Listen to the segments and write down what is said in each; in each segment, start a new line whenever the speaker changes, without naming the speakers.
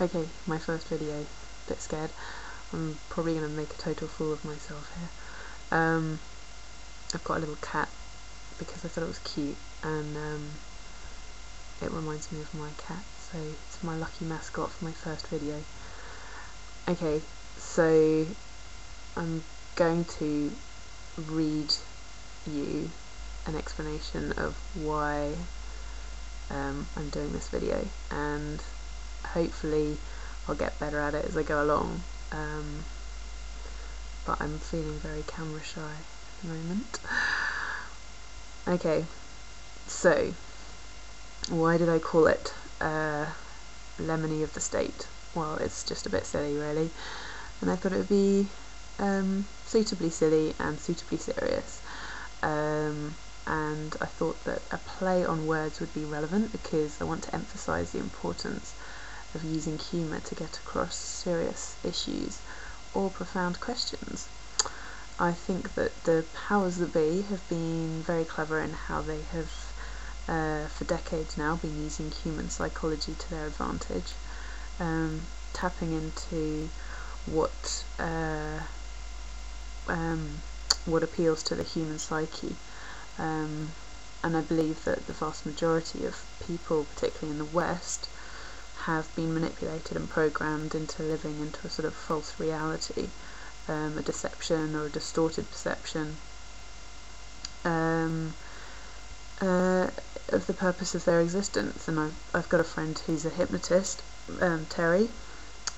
Okay, my first video. Bit scared. I'm probably going to make a total fool of myself here. I've got a little cat because I thought it was cute, and it reminds me of my cat, so it's my lucky mascot for my first video. Okay, so I'm going to read you an explanation of why I'm doing this video, and hopefully I'll get better at it as I go along, but I'm feeling very camera shy at the moment. Okay, so why did I call it Lemony of the State? Well, it's just a bit silly really, and I thought it would be suitably silly and suitably serious, and I thought that a play on words would be relevant because I want to emphasise the importance of using humour to get across serious issues or profound questions. I think that the powers that be have been very clever in how they have for decades now been using human psychology to their advantage, tapping into what appeals to the human psyche, and I believe that the vast majority of people, particularly in the West, have been manipulated and programmed into living into a sort of false reality, a deception or a distorted perception of the purpose of their existence. And I've got a friend who's a hypnotist, Terry,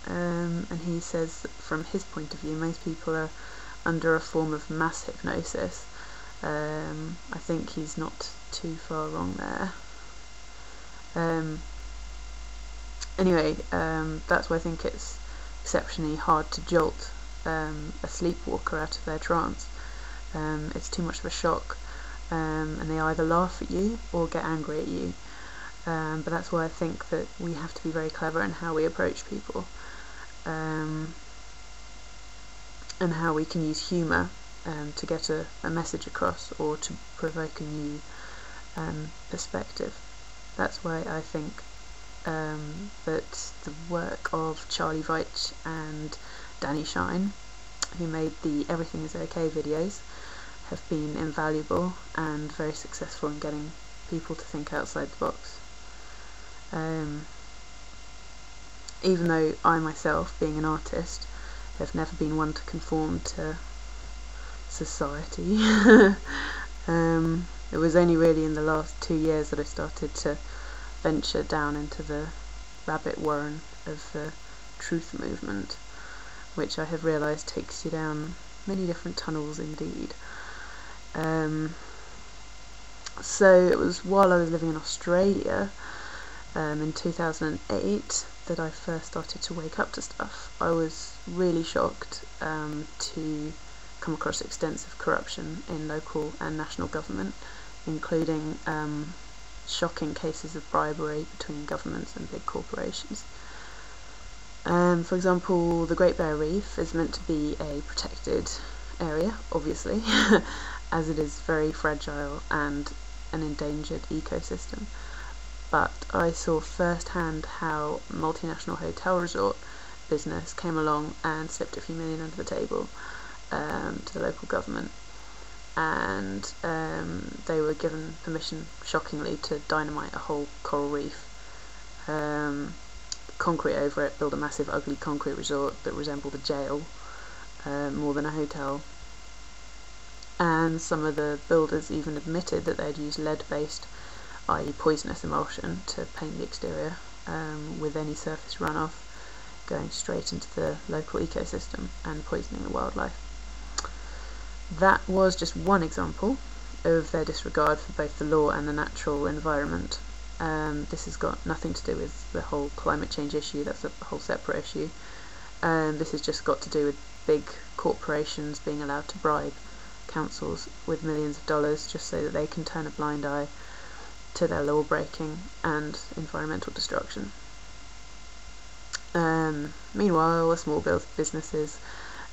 and he says that from his point of view most people are under a form of mass hypnosis. I think he's not too far wrong there. Anyway, that's why I think it's exceptionally hard to jolt a sleepwalker out of their trance. It's too much of a shock, and they either laugh at you or get angry at you. But that's why I think that we have to be very clever in how we approach people, and how we can use humour to get a message across or to provoke a new perspective. That's why I think that the work of Charlie Veitch and Danny Shine, who made the Everything Is OK videos, have been invaluable and very successful in getting people to think outside the box. Even though I myself, being an artist, have never been one to conform to society, it was only really in the last 2 years that I started to venture down into the rabbit warren of the truth movement, which I have realised takes you down many different tunnels indeed. So it was while I was living in Australia in 2008 that I first started to wake up to stuff. I was really shocked to come across extensive corruption in local and national government, including shocking cases of bribery between governments and big corporations. For example, the Great Barrier Reef is meant to be a protected area, obviously, as it is very fragile and an endangered ecosystem. But I saw firsthand how multinational hotel resort business came along and slipped a few million under the table to the local government, and they were given permission, shockingly, to dynamite a whole coral reef, concrete over it, build a massive ugly concrete resort that resembled a jail more than a hotel. And some of the builders even admitted that they'd used lead-based, i.e. poisonous emulsion, to paint the exterior, with any surface runoff going straight into the local ecosystem and poisoning the wildlife. That was just one example of their disregard for both the law and the natural environment. This has got nothing to do with the whole climate change issue, that's a whole separate issue. This has just got to do with big corporations being allowed to bribe councils with millions of dollars just so that they can turn a blind eye to their law breaking and environmental destruction. Meanwhile, the small businesses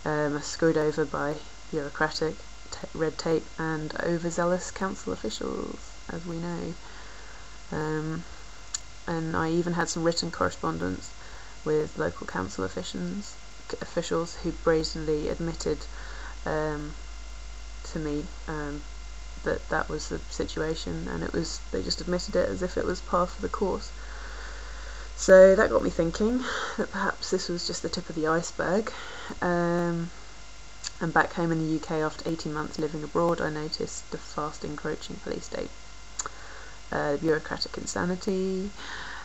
are screwed over by bureaucratic red tape and overzealous council officials, as we know. And I even had some written correspondence with local council officials who brazenly admitted to me that was the situation, and they just admitted it as if it was par for the course. So that got me thinking that perhaps this was just the tip of the iceberg. And back home in the UK, after 18 months living abroad, I noticed the fast encroaching police state, the bureaucratic insanity,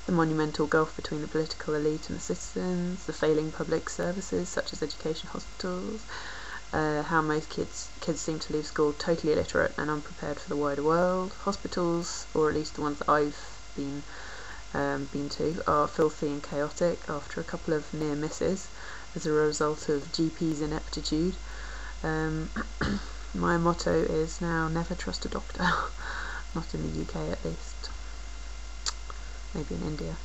the monumental gulf between the political elite and the citizens, the failing public services such as education, hospitals, how most kids seem to leave school totally illiterate and unprepared for the wider world. Hospitals, or at least the ones that I've been to, are filthy and chaotic after a couple of near misses as a result of GPs' ineptitude. My motto is now never trust a doctor. Not in the UK at least. Maybe in India.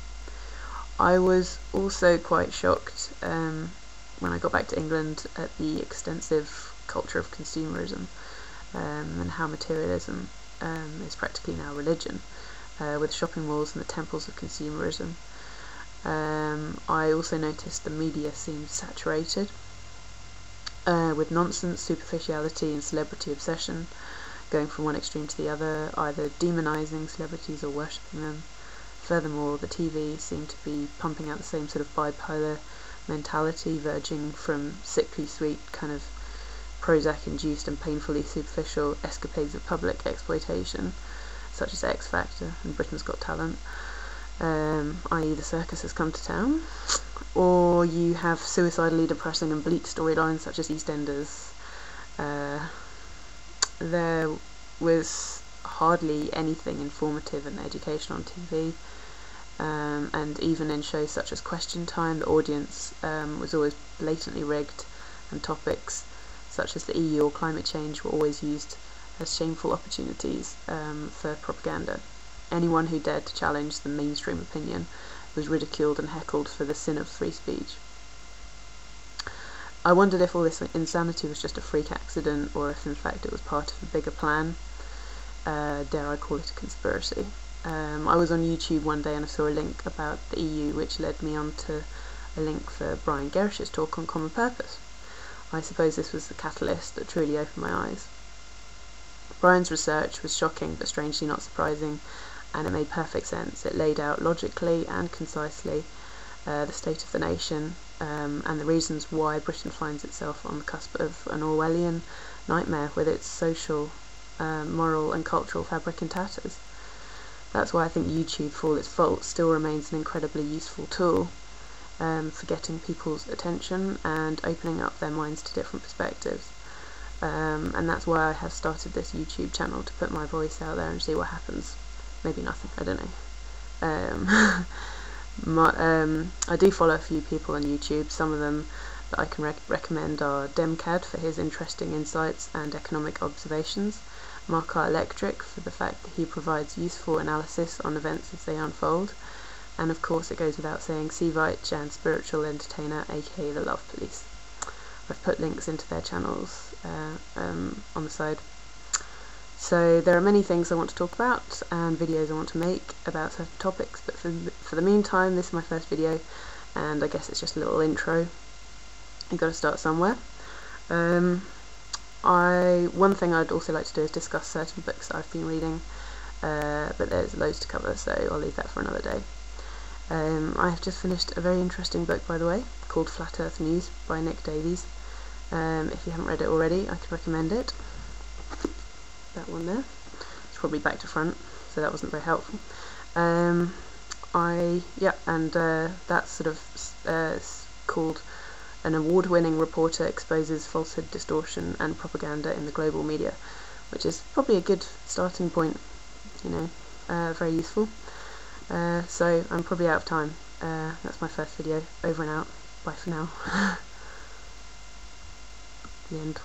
I was also quite shocked when I got back to England at the extensive culture of consumerism and how materialism is practically now religion, with shopping malls and the temples of consumerism. I also noticed the media seemed saturated with nonsense, superficiality and celebrity obsession, going from one extreme to the other, either demonising celebrities or worshipping them. Furthermore, the TV seemed to be pumping out the same sort of bipolar mentality, verging from sickly sweet kind of Prozac-induced and painfully superficial escapades of public exploitation, such as X Factor and Britain's Got Talent, i.e. the circus has come to town, or you have suicidally depressing and bleak storylines such as EastEnders. There was hardly anything informative and educational on TV, and even in shows such as Question Time, the audience was always blatantly rigged, and topics such as the EU or climate change were always used as shameful opportunities for propaganda. Anyone who dared to challenge the mainstream opinion was ridiculed and heckled for the sin of free speech. I wondered if all this insanity was just a freak accident, or if in fact it was part of a bigger plan. Dare I call it a conspiracy? I was on YouTube one day and I saw a link about the EU, which led me on to a link for Brian Gerish's talk on common purpose. I suppose this was the catalyst that truly opened my eyes. Brian's research was shocking but strangely not surprising, and it made perfect sense. It laid out logically and concisely the state of the nation and the reasons why Britain finds itself on the cusp of an Orwellian nightmare with its social, moral and cultural fabric in tatters. That's why I think YouTube, for all its faults, still remains an incredibly useful tool for getting people's attention and opening up their minds to different perspectives. And that's why I have started this YouTube channel, to put my voice out there and see what happens. Maybe nothing, I don't know. I do follow a few people on YouTube. Some of them that I can recommend are Demcad for his interesting insights and economic observations, Mark Electric for the fact that he provides useful analysis on events as they unfold, and of course it goes without saying Cvite and Spiritual Entertainer, aka the Love Police. I've put links into their channels on the side. So there are many things I want to talk about and videos I want to make about certain topics, but for the meantime, this is my first video, and I guess it's just a little intro. You've got to start somewhere. One thing I'd also like to do is discuss certain books that I've been reading, but there's loads to cover, so I'll leave that for another day. I have just finished a very interesting book, by the way, called Flat Earth News by Nick Davies. If you haven't read it already, I could recommend it. That one there. It's probably back to front, so that wasn't very helpful. That's sort of called An Award-Winning Reporter Exposes Falsehood, Distortion and Propaganda in the Global Media, which is probably a good starting point, very useful. So I'm probably out of time. That's my first video. Over and out. Bye for now. The end.